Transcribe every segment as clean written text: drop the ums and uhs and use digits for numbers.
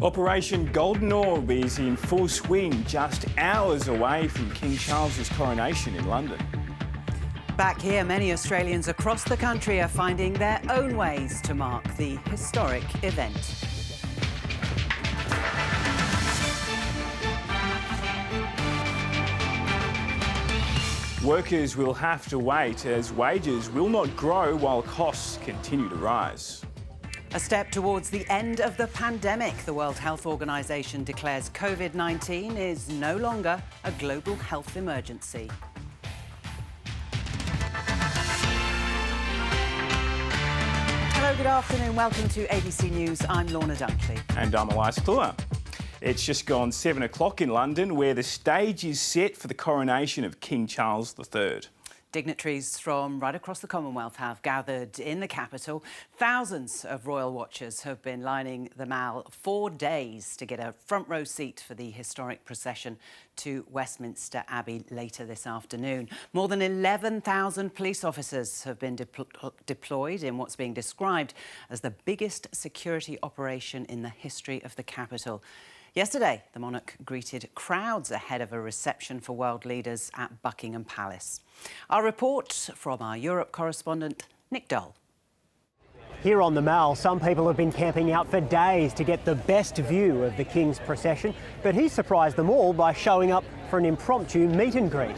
Operation Golden Orb is in full swing, just hours away from King Charles's coronation in London. Back here, many Australians across the country are finding their own ways to mark the historic event. Workers will have to wait as wages will not grow while costs continue to rise. A step towards the end of the pandemic. The World Health Organization declares COVID-19 is no longer a global health emergency. Hello, good afternoon. Welcome to ABC News. I'm Lorna Dunkley. And I'm Elias. It's just gone 7 o'clock in London, where the stage is set for the coronation of King Charles III. Dignitaries from right across the Commonwealth have gathered in the capital. Thousands of royal watchers have been lining the Mall 4 days to get a front row seat for the historic procession to Westminster Abbey later this afternoon. More than 11,000 police officers have been deployed in what's being described as the biggest security operation in the history of the capital. Yesterday, the monarch greeted crowds ahead of a reception for world leaders at Buckingham Palace. Our report from our Europe correspondent, Nick Dole. Here on the Mall, some people have been camping out for days to get the best view of the King's procession, but he surprised them all by showing up for an impromptu meet and greet.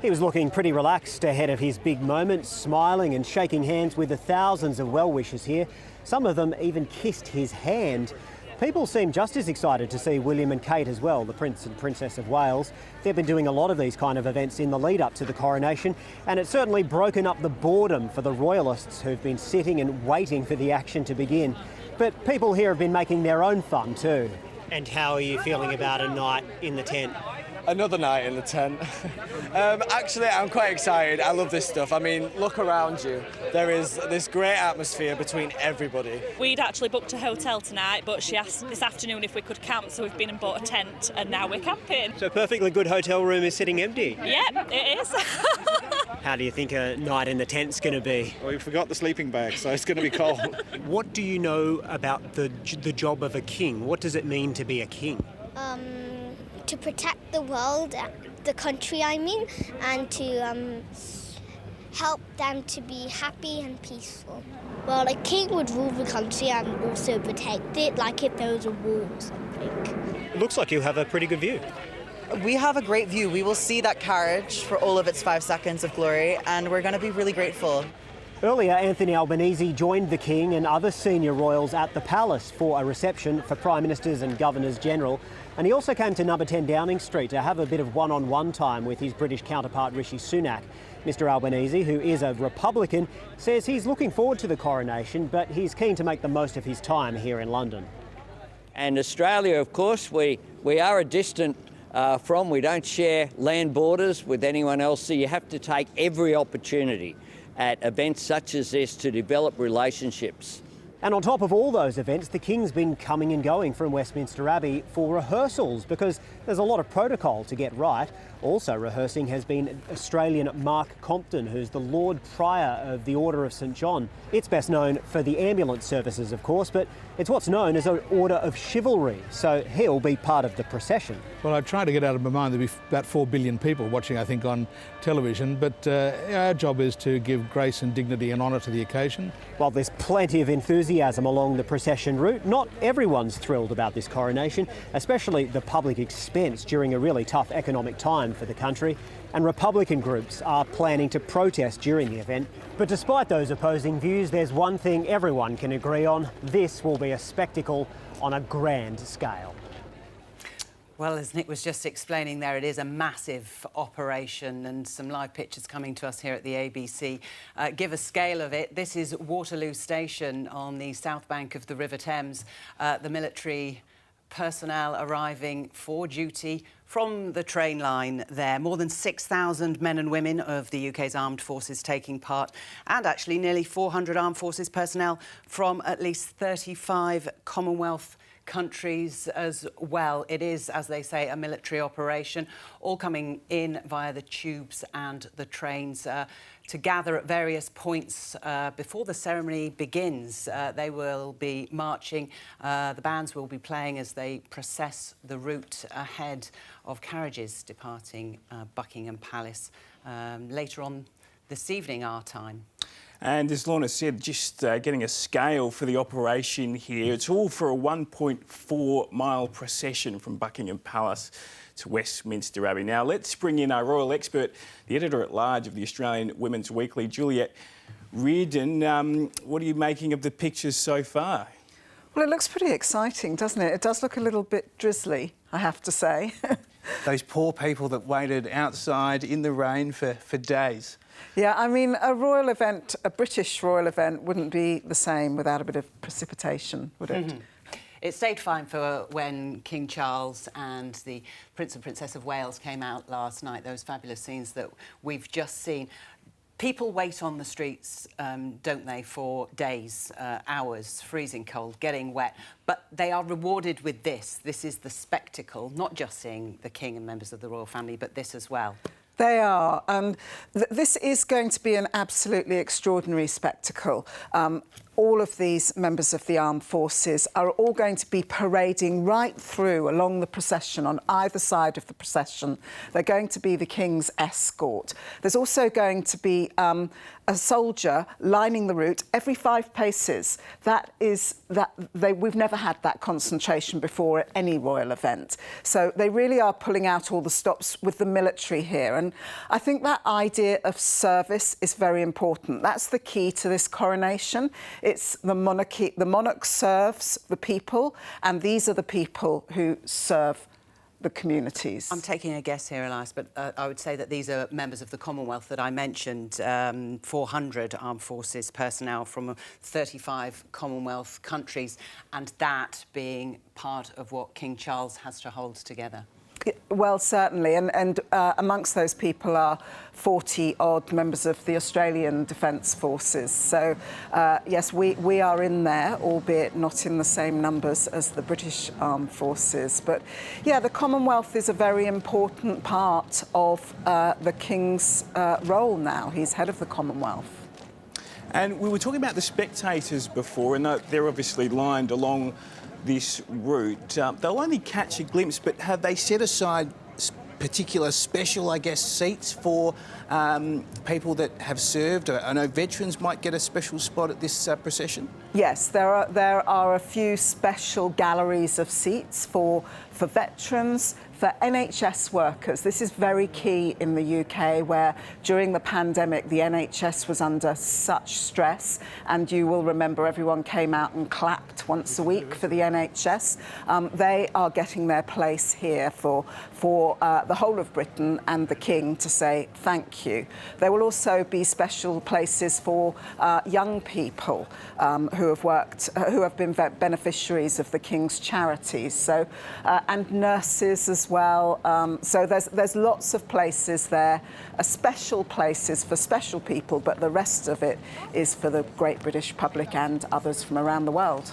He was looking pretty relaxed ahead of his big moment, smiling and shaking hands with the thousands of well-wishers here. Some of them even kissed his hand. People seem just as excited to see William and Kate as well, the Prince and Princess of Wales. They've been doing a lot of these kind of events in the lead up to the coronation, and it's certainly broken up the boredom for the royalists who've been sitting and waiting for the action to begin. But people here have been making their own fun too. And how are you feeling about a night in the tent? Another night in the tent. Actually, I'm quite excited. I love this stuff. I mean, look around you. There is this great atmosphere between everybody. We'd actually booked a hotel tonight, but she asked this afternoon if we could camp, so we've been and bought a tent, and now we're camping. So a perfectly good hotel room is sitting empty? Yep, it is. How do you think a night in the tent's going to be? Well, we forgot the sleeping bag, so it's going to be cold. What do you know about the job of a king? What does it mean to be a king? To protect the world, the country I mean, and to help them to be happy and peaceful. Well, a king would rule the country and also protect it, like if there was a war or something. It looks like you have a pretty good view. We have a great view. We will see that carriage for all of its 5 seconds of glory, and we're going to be really grateful. Earlier, Anthony Albanese joined the King and other senior royals at the Palace for a reception for Prime Ministers and Governors-General. And he also came to number 10 Downing Street to have a bit of one-on-one time with his British counterpart Rishi Sunak. Mr Albanese, who is a Republican, says he's looking forward to the coronation, but he's keen to make the most of his time here in London. And Australia, of course, we are a distant we don't share land borders with anyone else, so you have to take every opportunity at events such as this to develop relationships. And on top of all those events, the King's been coming and going from Westminster Abbey for rehearsals because there's a lot of protocol to get right. Also rehearsing has been Australian Mark Compton, who's the Lord Prior of the Order of St John. It's best known for the ambulance services, of course, but it's what's known as an Order of Chivalry, so he'll be part of the procession. Well, I try to get out of my mind there'll be about 4 billion people watching, I think, on television, but our job is to give grace and dignity and honour to the occasion. While there's plenty of enthusiasm along the procession route, not everyone's thrilled about this coronation, especially the public expense during a really tough economic time for the country. And Republican groups are planning to protest during the event. But despite those opposing views, there's one thing everyone can agree on. This will be a spectacle on a grand scale. Well, as Nick was just explaining there, it is a massive operation, and some live pictures coming to us here at the ABC give a scale of it. This is Waterloo Station on the south bank of the River Thames. The military personnel arriving for duty from the train line there. More than 6,000 men and women of the UK's armed forces taking part, and actually nearly 400 armed forces personnel from at least 35 Commonwealth countries as well. It is, as they say, a military operation, all coming in via the tubes and the trains to gather at various points before the ceremony begins. They will be marching, the bands will be playing as they process the route ahead of carriages departing Buckingham Palace later on this evening, our time. And as Lorna said, just getting a scale for the operation here, it's all for a 1.4 mile procession from Buckingham Palace to Westminster Abbey. Now let's bring in our royal expert, the editor-at-large of the Australian Women's Weekly, Juliet Reardon. What are you making of the pictures so far? Well, it looks pretty exciting, doesn't it? It does look a little bit drizzly, I have to say. Those poor people that waited outside in the rain for days. Yeah, I mean, a royal event, a British royal event, wouldn't be the same without a bit of precipitation, would it? It stayed fine for when King Charles and the Prince and Princess of Wales came out last night, those fabulous scenes that we've just seen. People wait on the streets, don't they, for days, hours, freezing cold, getting wet, but they are rewarded with this. This is the spectacle, not just seeing the King and members of the royal family, but this as well. They are, and this is going to be an absolutely extraordinary spectacle. All of these members of the armed forces are all going to be parading right through along the procession on either side of the procession. They're going to be the King's escort. There's also going to be a soldier lining the route every 5 paces. We've never had that concentration before at any royal event. So they really are pulling out all the stops with the military here. And I think that idea of service is very important. That's the key to this coronation. It's the monarchy. The monarch serves the people, and these are the people who serve the communities. I'm taking a guess here, Elias, but I would say that these are members of the Commonwealth that I mentioned, 400 armed forces personnel from 35 Commonwealth countries, and that being part of what King Charles has to hold together. Well, certainly, and amongst those people are 40-odd members of the Australian Defence Forces. So, yes, we are in there, albeit not in the same numbers as the British Armed Forces. But, yeah, the Commonwealth is a very important part of the King's role now. He's head of the Commonwealth. And we were talking about the spectators before, and they're obviously lined along this route. They'll only catch a glimpse, but have they set aside particular special, I guess, seats for people that have served? I know veterans might get a special spot at this procession. Yes, there are a few special galleries of seats for veterans, for NHS workers. This is very key in the UK, where during the pandemic the NHS was under such stress, and you will remember everyone came out and clapped once a week for the NHS. They are getting their place here for the whole of Britain and the King to say thank you. There will also be special places for young people who have been beneficiaries of the King's charities, so and nurses as well. So there's lots of places there, special places for special people, but the rest of it is for the great British public and others from around the world.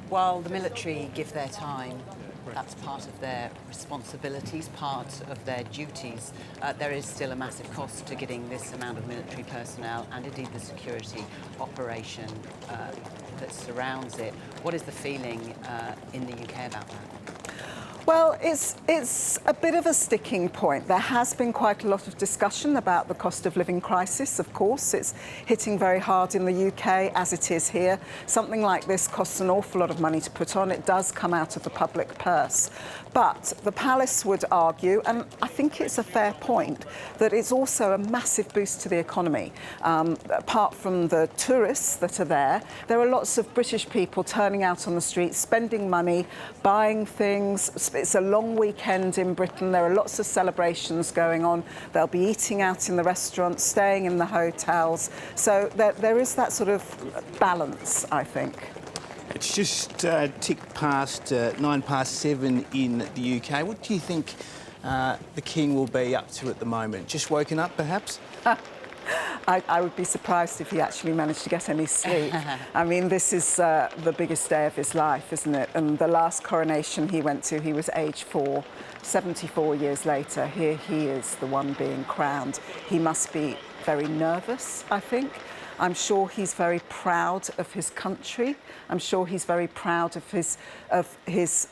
While the military give their time, that's part of their responsibilities, part of their duties. There is still a massive cost to getting this amount of military personnel and indeed the security operation that surrounds it. What is the feeling in the UK about that? Well, it's a bit of a sticking point. There has been quite a lot of discussion about the cost of living crisis, of course. It's hitting very hard in the UK, as it is here. Something like this costs an awful lot of money to put on. It does come out of the public purse. But the Palace would argue, and I think it's a fair point, that it's also a massive boost to the economy. Apart from the tourists that are there are lots of British people turning out on the streets, spending money, buying things. It's a long weekend in Britain. There are lots of celebrations going on. They'll be eating out in the restaurants, staying in the hotels. So there is that sort of balance, I think. It's just ticked past 7:09 in the UK. What do you think the King will be up to at the moment? Just woken up, perhaps? I would be surprised if he actually managed to get any sleep. I mean, this is the biggest day of his life, isn't it? And the last coronation he went to, he was age 4. 74 years later, here he is, the one being crowned. He must be very nervous, I think. I'm sure he's very proud of his country. I'm sure he's very proud of his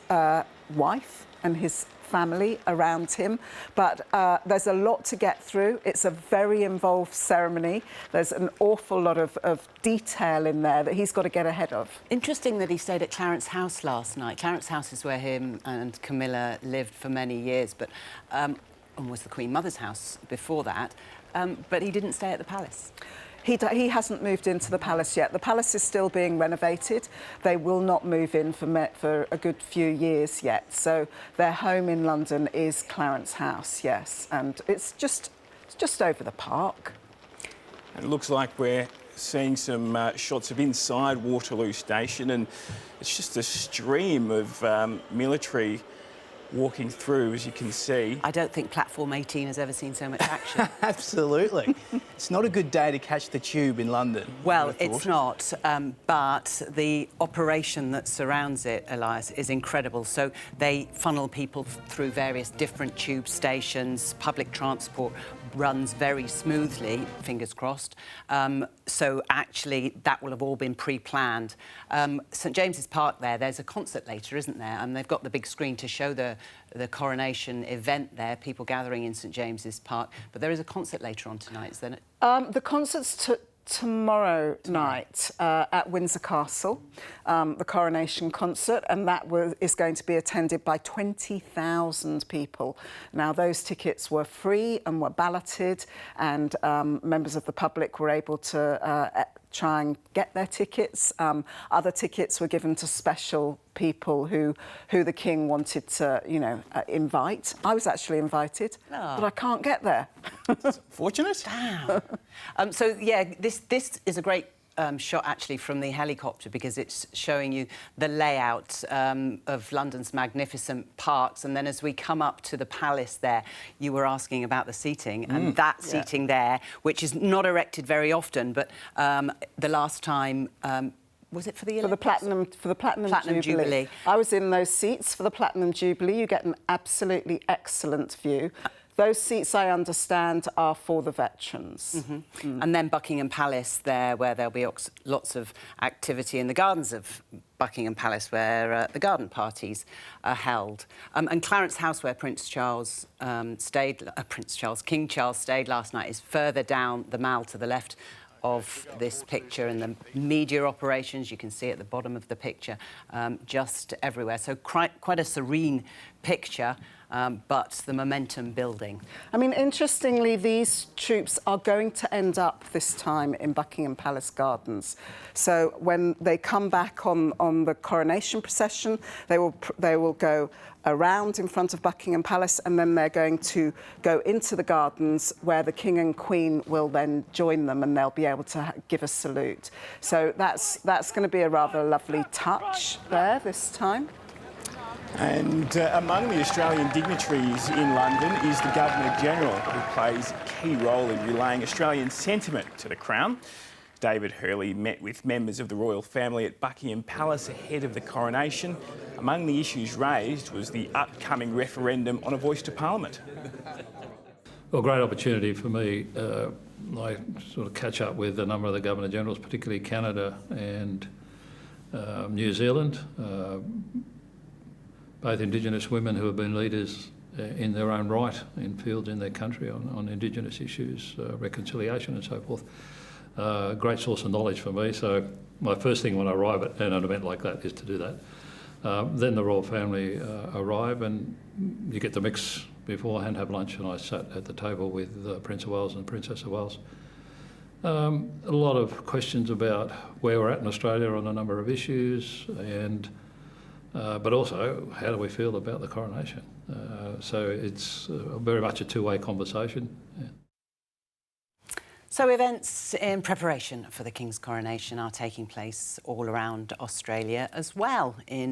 wife and his family around him. But there's a lot to get through. It's a very involved ceremony. There's an awful lot of detail in there that he's got to get ahead of. Interesting that he stayed at Clarence House last night. Clarence House is where him and Camilla lived for many years, but and was the Queen Mother's house before that. But he didn't stay at the palace. He hasn't moved into the palace yet. The palace is still being renovated. They will not move in for a good few years yet. So their home in London is Clarence House, yes, and it's just over the park. And it looks like we're seeing some shots of inside Waterloo Station, and it's just a stream of military walking through, as you can see. I don't think Platform 18 has ever seen so much action. Absolutely. It's not a good day to catch the tube in London. Well, it's not, but the operation that surrounds it, Elias, is incredible. So they funnel people through various different tube stations. Public transport runs very smoothly, fingers crossed. So actually, that will have all been pre-planned. St James's Park there's a concert later, isn't there? And they've got the big screen to show the coronation event there, people gathering in St James's Park. But there is a concert later on tonight, isn't it? The concert's tomorrow night at Windsor Castle, the coronation concert, and that is going to be attended by 20,000 people. Now, those tickets were free and were balloted, and members of the public were able to try and get their tickets. Other tickets were given to special people who the King wanted to, invite. I was actually invited, but I can't get there. Fortunate. Damn. So, yeah, this is a great shot, actually, from the helicopter, because it's showing you the layout of London's magnificent parks. And then as we come up to the palace there, you were asking about the seating, and that seating there, which is not erected very often, but the last time... was it for the Olympics? For the Platinum Jubilee. I was in those seats for the Platinum Jubilee. You get an absolutely excellent view. Those seats, I understand, are for the veterans. And then Buckingham Palace there, where there'll be lots of activity in the gardens of Buckingham Palace, where the garden parties are held. And Clarence House, where King Charles stayed last night, is further down the Mall to the left of this picture, and the media operations you can see at the bottom of the picture, just everywhere. So quite a serene picture, but the momentum building. I mean, interestingly, these troops are going to end up this time in Buckingham Palace Gardens. So when they come back on the coronation procession, they will go around in front of Buckingham Palace, and then they're going to go into the gardens, where the King and Queen will then join them, and they'll be able to give a salute. So that's going to be a rather lovely touch there this time. And among the Australian dignitaries in London is the Governor-General, who plays a key role in relaying Australian sentiment to the Crown. David Hurley met with members of the royal family at Buckingham Palace ahead of the coronation. Among the issues raised was the upcoming referendum on a voice to Parliament. Well, great opportunity for me. I sort of catch up with a number of the Governor-Generals, particularly Canada and New Zealand, both Indigenous women who have been leaders in their own right in fields in their country on Indigenous issues, reconciliation and so forth. Great source of knowledge for me. So my first thing when I arrive at an event like that is to do that. Then the royal family arrive, and you get the mix beforehand, have lunch, and I sat at the table with Prince of Wales and Princess of Wales. A lot of questions about where we're at in Australia on a number of issues, and but also how do we feel about the coronation. So it's very much a two-way conversation. Yeah. So events in preparation for the King's coronation are taking place all around Australia as well. In